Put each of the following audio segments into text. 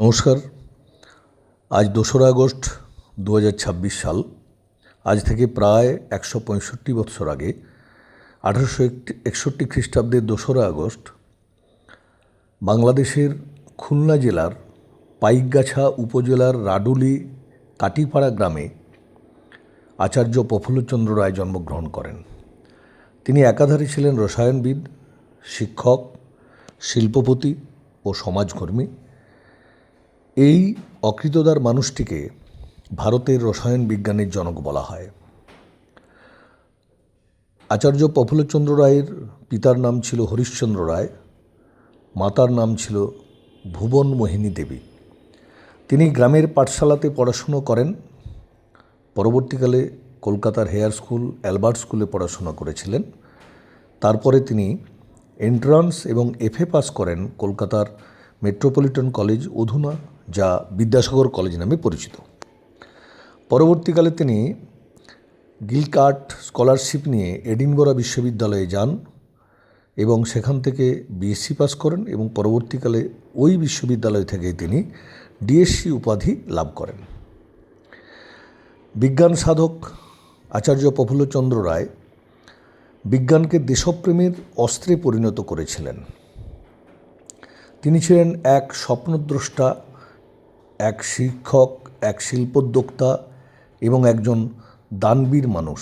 নমস্কার। আজ ২রা আগস্ট ২০২৬ সাল। আজ থেকে প্রায় ১৬৫ বৎসর আগে ১৮৬১ খ্রিস্টাব্দের ২রা আগস্ট বাংলাদেশের খুলনা জেলার পাইকগাছা উপজেলার রাডুলি কাটিপাড়া গ্রামে আচার্য প্রফুল্লচন্দ্র রায় জন্মগ্রহণ করেন। তিনি একাধারে ছিলেন রসায়নবিদ, শিক্ষক, শিল্পপতি ও সমাজকর্মী। এই অকৃতদার মানুষটিকে ভারতের রসায়ন বিজ্ঞানের জনক বলা হয়। আচার্য প্রফুল্লচন্দ্র রায়ের পিতার নাম ছিল হরিশ্চন্দ্র রায়, মাতার নাম ছিল ভুবন মোহিনী দেবী। তিনি গ্রামের পাঠশালাতে পড়াশুনো করেন। পরবর্তীকালে কলকাতার হেয়ার স্কুল, অ্যালবার্ট স্কুলে পড়াশোনা করেছিলেন। তারপরে তিনি এন্ট্রান্স এবং এফএ পাস করেন কলকাতার মেট্রোপলিটন কলেজ, অধুনা যা বিদ্যাসাগর কলেজ নামে পরিচিত। পরবর্তীকালে তিনি গিলকার্ট স্কলারশিপ নিয়ে এডিনবরা বিশ্ববিদ্যালয়ে যান এবং সেখান থেকে বিএসসি পাস করেন এবং পরবর্তীকালে ওই বিশ্ববিদ্যালয় থেকে তিনি ডিএসসি উপাধি লাভ করেন। বিজ্ঞান সাধক আচার্য প্রফুল্লচন্দ্র রায় বিজ্ঞানকে দেশপ্রেমের অস্ত্রে পরিণত করেছিলেন। তিনি ছিলেন এক স্বপ্নদ্রষ্টা, এক শিক্ষক, এক শিল্পোদ্যোক্তা এবং একজন দানবীর মানুষ।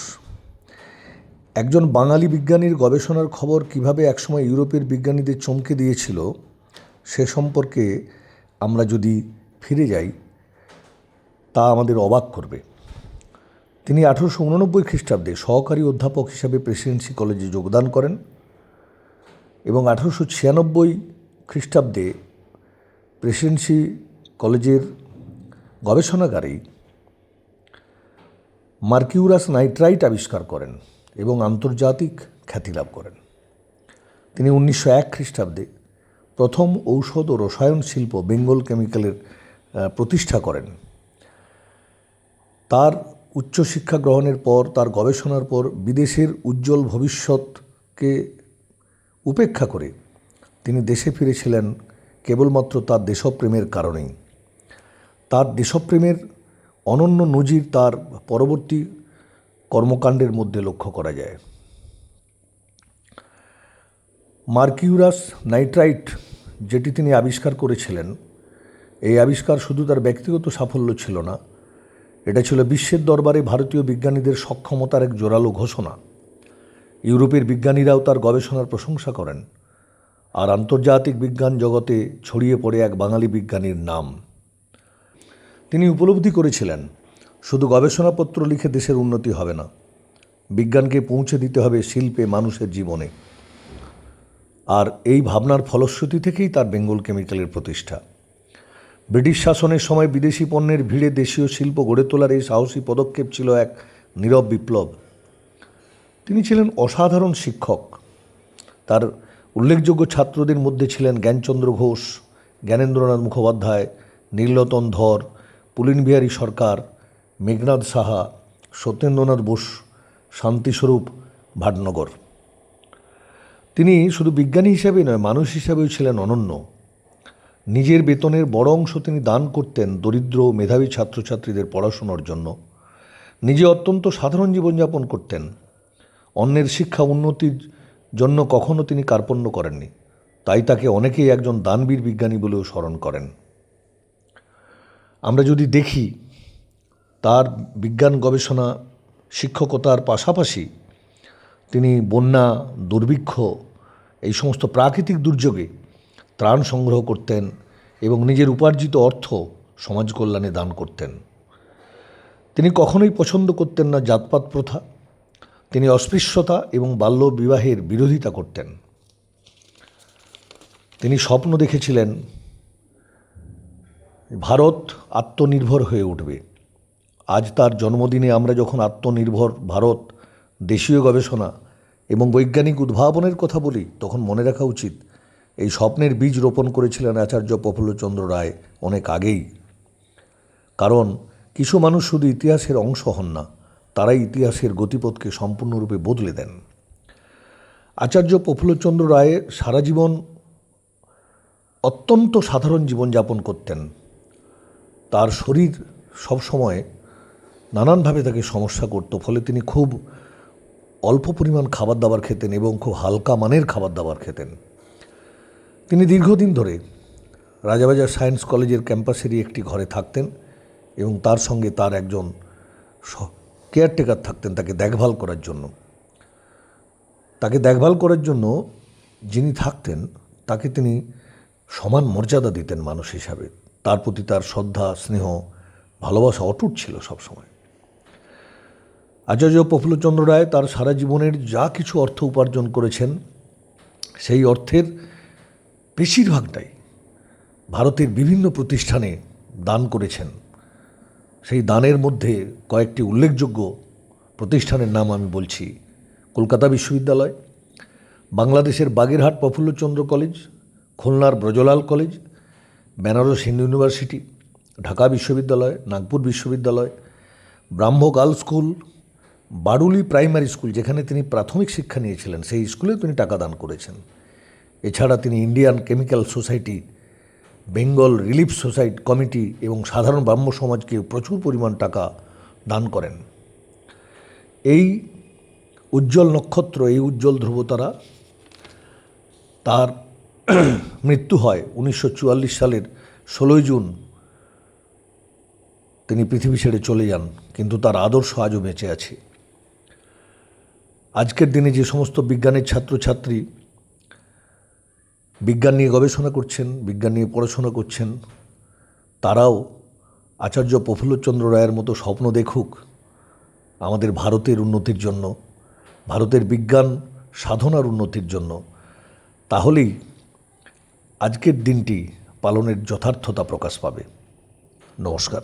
একজন বাঙালি বিজ্ঞানীর গবেষণার খবর কিভাবে একসময় ইউরোপের বিজ্ঞানীদের চমকে দিয়েছিল সে সম্পর্কে আমরা যদি ফিরে যাই তা আমাদের অবাক করবে। তিনি ১৮৮৯ খ্রিস্টাব্দে সহকারী অধ্যাপক হিসাবে প্রেসিডেন্সি কলেজে যোগদান করেন এবং ১৮৯৬ খ্রিস্টাব্দে প্রেসিডেন্সি কলেজের গবেষণাগারেই মার্কিউরাস নাইট্রাইট আবিষ্কার করেন এবং আন্তর্জাতিক খ্যাতি লাভ করেন। তিনি ১৯০১ খ্রিস্টাব্দে প্রথম ঔষধ ও রসায়ন শিল্প বেঙ্গল কেমিক্যালের প্রতিষ্ঠা করেন। তার উচ্চশিক্ষা গ্রহণের পর, তার গবেষণার পর বিদেশের উজ্জ্বল ভবিষ্যৎকে উপেক্ষা করে তিনি দেশে ফিরেছিলেন কেবলমাত্র তার দেশপ্রেমের কারণেই। তার দেশপ্রেমের অনন্য নজির তার পরবর্তী কর্মকাণ্ডের মধ্যে লক্ষ্য করা যায়। মার্কিউরাস নাইট্রাইট যেটি তিনি আবিষ্কার করেছিলেন, এই আবিষ্কার শুধু তার ব্যক্তিগত সাফল্য ছিল না, এটা ছিল বিশ্বের দরবারে ভারতীয় বিজ্ঞানীদের সক্ষমতার এক জোরালো ঘোষণা। ইউরোপের বিজ্ঞানীরাও তার গবেষণার প্রশংসা করেন, আর আন্তর্জাতিক বিজ্ঞান জগতে ছড়িয়ে পড়ে এক বাঙালি বিজ্ঞানীর নাম। তিনি উপলব্ধি করেছিলেন শুধু গবেষণাপত্র লিখে দেশের উন্নতি হবে না, বিজ্ঞানকে পৌঁছে দিতে হবে শিল্পে, মানুষের জীবনে। আর এই ভাবনার ফলশ্রুতি থেকেই তার বেঙ্গল কেমিক্যালের প্রতিষ্ঠা। ব্রিটিশ শাসনের সময় বিদেশি পণ্যের ভিড়ে দেশীয় শিল্প গড়ে তোলার এই সাহসী পদক্ষেপ ছিল এক নীরব বিপ্লব। তিনি ছিলেন অসাধারণ শিক্ষক। তার উল্লেখযোগ্য ছাত্রদের মধ্যে ছিলেন জ্ঞানচন্দ্র ঘোষ, জ্ঞানেন্দ্রনাথ মুখোপাধ্যায়, নীলরতন ধর, পুলিনবিহারী সরকার, মেঘনাদ সাহা, সত্যেন্দ্রনাথ বোস, শান্তিস্বরূপ ভাটনগর। তিনি শুধু বিজ্ঞানী হিসাবেই নয়, মানুষ হিসাবেও ছিলেন অনন্য। নিজের বেতনের বড় অংশ তিনি দান করতেন দরিদ্র ও মেধাবী ছাত্রছাত্রীদের পড়াশোনার জন্য। নিজে অত্যন্ত সাধারণ জীবনযাপন করতেন। অন্যের শিক্ষা উন্নতির জন্য কখনো তিনি কার্পণ্য করেননি। তাই তাকে অনেকেই একজন দানবীর বিজ্ঞানী বলেও স্মরণ করেন। আমরা যদি দেখি তার বিজ্ঞান গবেষণা, শিক্ষকতার পাশাপাশি তিনি বন্যা, দুর্ভিক্ষ, এই সমস্ত প্রাকৃতিক দুর্যোগে ত্রাণ সংগ্রহ করতেন এবং নিজের উপার্জিত অর্থ সমাজ কল্যাণে দান করতেন। তিনি কখনোই পছন্দ করতেন না জাতপাত প্রথা। তিনি অস্পৃশ্যতা এবং বাল্য বিবাহের বিরোধিতা করতেন। তিনি স্বপ্ন দেখেছিলেন ভারত আত্মনির্ভর হয়ে উঠবে। আজ তার জন্মদিনে আমরা যখন আত্মনির্ভর ভারত, দেশীয় গবেষণা এবং বৈজ্ঞানিক উদ্ভাবনের কথা বলি, তখন মনে রাখা উচিত এই স্বপ্নের বীজ রোপণ করেছিলেন আচার্য প্রফুল্লচন্দ্র রায় অনেক আগেই। কারণ কিছু মানুষ শুধু ইতিহাসের অংশ হন না, তারাই ইতিহাসের গতিপথকে সম্পূর্ণরূপে বদলে দেন। আচার্য প্রফুল্লচন্দ্র রায় সারা জীবন অত্যন্ত সাধারণ জীবনযাপন করতেন। তার শরীর সবসময় নানানভাবে তাকে সমস্যা করত, ফলে তিনি খুব অল্প পরিমাণ খাবার দাবার খেতেন এবং খুব হালকা মানের খাবার দাবার খেতেন। তিনি দীর্ঘদিন ধরে রাজাবাজার সায়েন্স কলেজের ক্যাম্পাসেরই একটি ঘরে থাকতেন এবং তার সঙ্গে তার একজন কেয়ারটেকার থাকতেন তাকে দেখভাল করার জন্য। তাকে দেখভাল করার জন্য যিনি থাকতেন তাকে তিনি সমান মর্যাদা দিতেন মানুষ হিসাবে। তার প্রতি তার শ্রদ্ধা, স্নেহ, ভালোবাসা অটুট ছিল সবসময়। আচার্য প্রফুল্লচন্দ্র রায় তার সারা জীবনের যা কিছু অর্থ উপার্জন করেছেন সেই অর্থের বেশিরভাগটাই ভারতের বিভিন্ন প্রতিষ্ঠানে দান করেছেন। সেই দানের মধ্যে কয়েকটি উল্লেখযোগ্য প্রতিষ্ঠানের নাম আমি বলছি: কলকাতা বিশ্ববিদ্যালয়, বাংলাদেশের বাগেরহাট প্রফুল্লচন্দ্র কলেজ, খুলনার ব্রজলাল কলেজ, বেনারস হিন্দু ইউনিভার্সিটি, ঢাকা বিশ্ববিদ্যালয়, নাগপুর বিশ্ববিদ্যালয়, ব্রাহ্ম girls school, Baruli primary school যেখানে তিনি প্রাথমিক শিক্ষা নিয়েছিলেন সেই স্কুলেও তিনি টাকা দান করেছেন। এছাড়া তিনি Indian chemical society, Bengal relief society committee এবং সাধারণ ব্রাহ্ম সমাজকে প্রচুর পরিমাণ টাকা দান করেন। এই উজ্জ্বল নক্ষত্র, এই উজ্জ্বল ধ্রুবতারা, তার মৃত্যু হয় 1944 সালের 16 জুন। তিনি পৃথিবী ছেড়ে চলে যান, কিন্তু তার আদর্শ আজও বেঁচে আছে। আজকের দিনে যে সমস্ত বিজ্ঞানের ছাত্রছাত্রী বিজ্ঞান নিয়ে গবেষণা করছেন, বিজ্ঞান নিয়ে পড়াশোনা করছেন, তারাও আচার্য প্রফুল্লচন্দ্র রায়ের মতো স্বপ্ন দেখুক আমাদের ভারতের উন্নতির জন্য, ভারতের বিজ্ঞান সাধনার উন্নতির জন্য। তাহলেই আজকের দিনটি পালনের যথার্থতা প্রকাশ পাবে। নমস্কার।